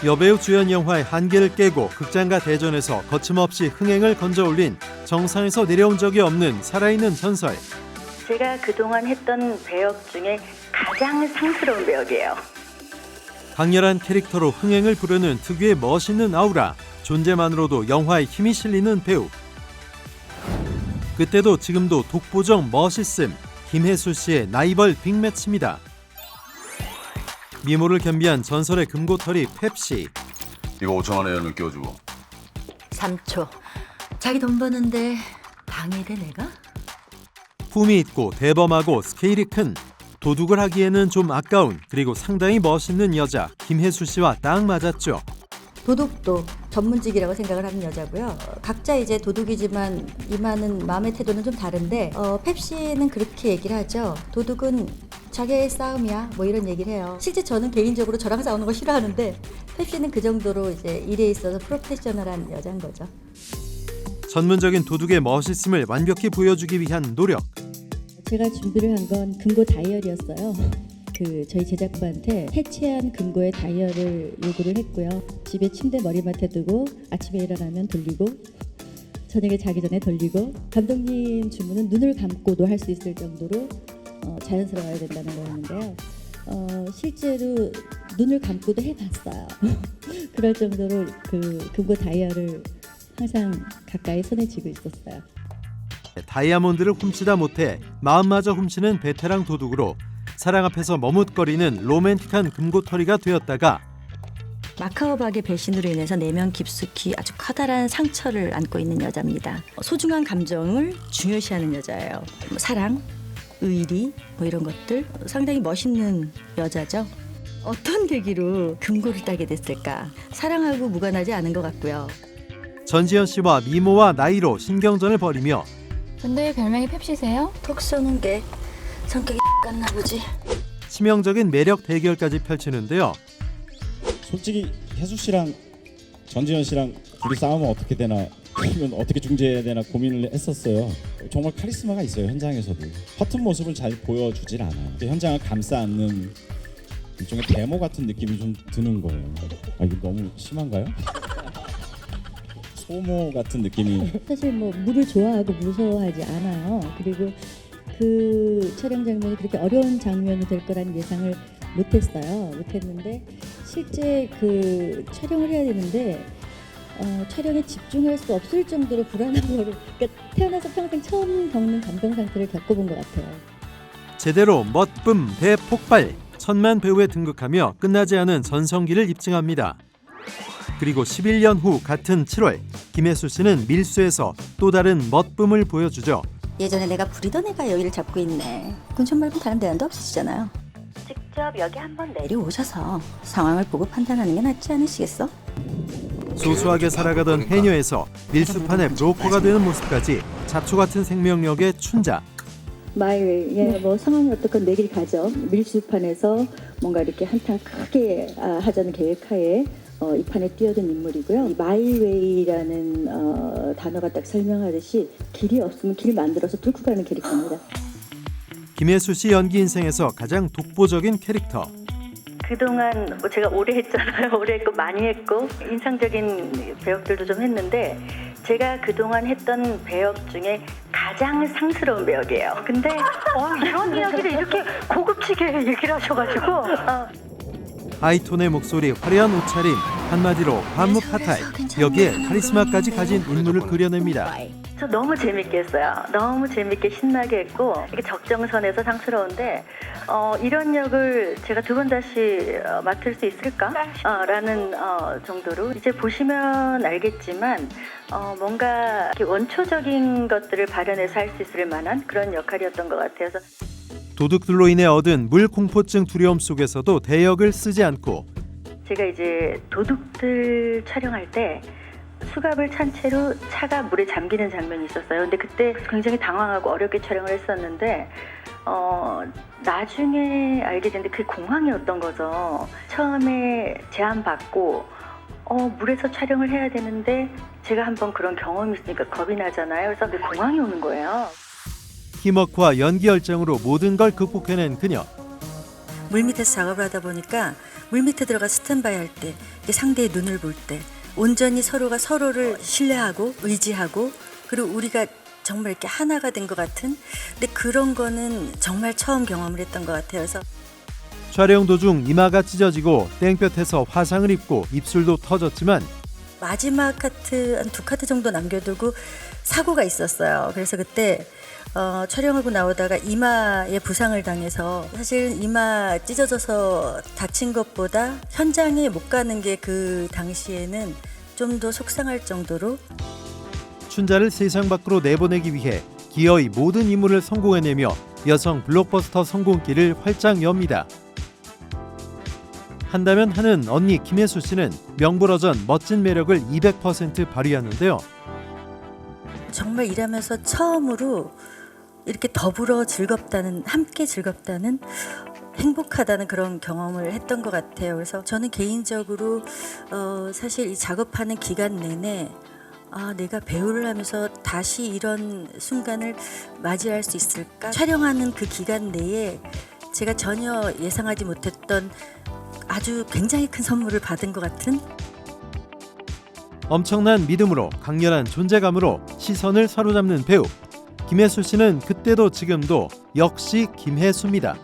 여배우 주연 영화의 한계를 깨고 극장과 대전에서 거침없이 흥행을 건져올린 정상에서 내려온 적이 없는 살아있는 전설. 제가 그동안 했던 배역 중에 가장 상스러운 배역이에요. 강렬한 캐릭터로 흥행을 부르는 특유의 멋있는 아우라, 존재만으로도 영화에 힘이 실리는 배우. 그때도 지금도 독보적 멋있음, 김혜수 씨의 라이벌 빅매치입니다. 미모를 겸비한 전설의 금고털이 펩시. 이거 5천 원에 연을 끼워주고. 3초. 자기 돈 버는데 방해돼 내가? 품이 있고 대범하고 스케일이 큰, 도둑을 하기에는 좀 아까운, 그리고 상당히 멋있는 여자 김혜수 씨와 딱 맞았죠. 도둑도 전문직이라고 생각을 하는 여자고요. 각자 이제 도둑이지만 임하는 마음의 태도는 좀 다른데 펩시는 그렇게 얘기를 하죠. 도둑은 자기의 싸움이야 뭐 이런 얘기를 해요. 실제 저는 개인적으로 저랑 싸우는 거 싫어하는데 펩시는 그 정도로 이제 일에 있어서 프로페셔널한 여자인 거죠. 전문적인 도둑의 멋있음을 완벽히 보여주기 위한 노력. 제가 준비를 한 건 금고 다이어리였어요. 저희 제작부한테 해체한 금고의 다이어리를 요구를 했고요. 집에 침대 머리맡에 두고 아침에 일어나면 돌리고 저녁에 자기 전에 돌리고 감독님 주문은 눈을 감고도 할 수 있을 정도로 자연스러워야 된다는 거였는데요. 실제로 눈을 감고도 해봤어요. 그럴 정도로 그 금고 다이어리를 항상 가까이 손에 쥐고 있었어요. 다이아몬드를 훔치다 못해 마음마저 훔치는 베테랑 도둑으로 사랑 앞에서 머뭇거리는 로맨틱한 금고털이가 되었다가 마카오박의 배신으로 인해서 내면 깊숙이 아주 커다란 상처를 안고 있는 여자입니다. 소중한 감정을 중요시하는 여자예요. 사랑, 의리 뭐 이런 것들 상당히 멋있는 여자죠. 어떤 계기로 금고를 따게 됐을까? 사랑하고 무관하지 않은 것 같고요. 전지현 씨와 미모와 나이로 신경전을 벌이며 근데 별명이 펩시세요? 톡 쏘는 게 성격이 같나 보지. 치명적인 매력 대결까지 펼치는데요. 솔직히 혜수 씨랑 전지현 씨랑 둘이 싸우면 어떻게 되나, 그러면 어떻게 중재해야 되나 고민을 했었어요. 정말 카리스마가 있어요. 현장에서도 허튼 모습을 잘 보여주질 않아요. 현장을 감싸 안는 일종의 데모 같은 느낌이 좀 드는 거예요. 이거 너무 심한가요? 소모 같은 느낌이. 사실 뭐 물을 좋아하고 무서워하지 않아요. 그리고 그 촬영 장면이 그렇게 어려운 장면이 될 거라는 예상을 못했는데 실제 그 촬영을 해야 되는데 촬영에 집중할 수 없을 정도로 불안한 거를, 그러니까 태어나서 평생 처음 겪는 감정 상태를 겪어본 것 같아요. 제대로 멋쁨 대폭발, 천만 배우에 등극하며 끝나지 않은 전성기를 입증합니다. 그리고 11년 후 같은 7월 김혜수 씨는 밀수에서 또 다른 멋쁨을 보여주죠. 예전에 내가 부리던 애가 여기를 잡고 있네. 군청 말고 다른 대안도 없으시잖아요. 직접 여기 한번 내려오셔서 상황을 보고 판단하는 게 낫지 않으시겠어? 소소하게 살아가던 해녀에서 밀수판의 브로커가 되는 모습까지 잡초 같은 생명력의 춘자. 마이웨이, 뭐 상황이 어떻건 내 길 가죠. 밀수판에서 뭔가 이렇게 한탕 크게 하자는 계획하에 이 판에 뛰어든 인물이고요. 이 마이웨이라는 단어가 딱 설명하듯이 길이 없으면 길 만들어서 뚫고 가는 캐릭터입니다. 김혜수 씨 연기 인생에서 가장 독보적인 캐릭터. 그동안 뭐 제가 오래 했잖아요. 오래 했고 많이 했고 인상적인 배역들도 좀 했는데 제가 그동안 했던 배역 중에 가장 상스러운 배역이에요. 근데 이런 이야기를 이렇게 고급지게 얘기를 하셔가지고 하이톤의 목소리, 화려한 옷차림, 한마디로 관무파탈. 여기에 카리스마까지 가진 인물을 그려냅니다. 저 너무 재밌게 했어요. 너무 재밌게 신나게 했고 이게 적정선에서 상스러운데 이런 역을 제가 두 번 다시 맡을 수 있을까? 라는 정도로 이제 보시면 알겠지만 뭔가 이렇게 원초적인 것들을 발현해서 할 수 있을 만한 그런 역할이었던 것 같아서 도둑들로 인해 얻은 물공포증 두려움 속에서도 대역을 쓰지 않고 제가 이제 도둑들 촬영할 때 수갑을 찬 채로 차가 물에 잠기는 장면이 있었어요. 근데 그때 굉장히 당황하고 어렵게 촬영을 했었는데 나중에 알게 됐는데 그게 공황이었던 거죠. 처음에 제안받고 물에서 촬영을 해야 되는데 제가 한번 그런 경험이 있으니까 겁이 나잖아요. 그래서 공황이 오는 거예요. 팀워크와 연기 열정으로 모든 걸 극복해낸 그녀. 물 밑에서 작업을 하다 보니까 물 밑에 들어가 스탠바이 할 때, 상대의 눈을 볼 때 온전히 서로가 서로를 신뢰하고 의지하고 그리고 우리가 정말 이렇게 하나가 된 것 같은 근데 그런 거는 정말 처음 경험을 했던 것 같아요. 그래서 촬영 도중 이마가 찢어지고 땡볕에서 화상을 입고 입술도 터졌지만 마지막 카트 한 2카트 정도 남겨두고 사고가 있었어요. 그래서 그때 촬영하고 나오다가 이마에 부상을 당해서 사실 이마 찢어져서 다친 것보다 현장에 못 가는 게 그 당시에는 좀 더 속상할 정도로 춘자를 세상 밖으로 내보내기 위해 기어이 모든 임무를 성공해내며 여성 블록버스터 성공길을 활짝 엽니다. 한다면 하는 언니 김혜수 씨는 명불허전 멋진 매력을 200% 발휘하는데요. 정말 일하면서 처음으로 이렇게 더불어 즐겁다는 함께 즐겁다는 행복하다는 그런 경험을 했던 것 같아요. 그래서 저는 개인적으로 사실 이 작업하는 기간 내내 내가 배우를 하면서 다시 이런 순간을 맞이할 수 있을까? 촬영하는 그 기간 내에 제가 전혀 예상하지 못했던 아주 굉장히 큰 선물을 받은 것 같은 엄청난 믿음으로 강렬한 존재감으로 시선을 사로잡는 배우 김혜수 씨는 그때도 지금도 역시 김혜수입니다.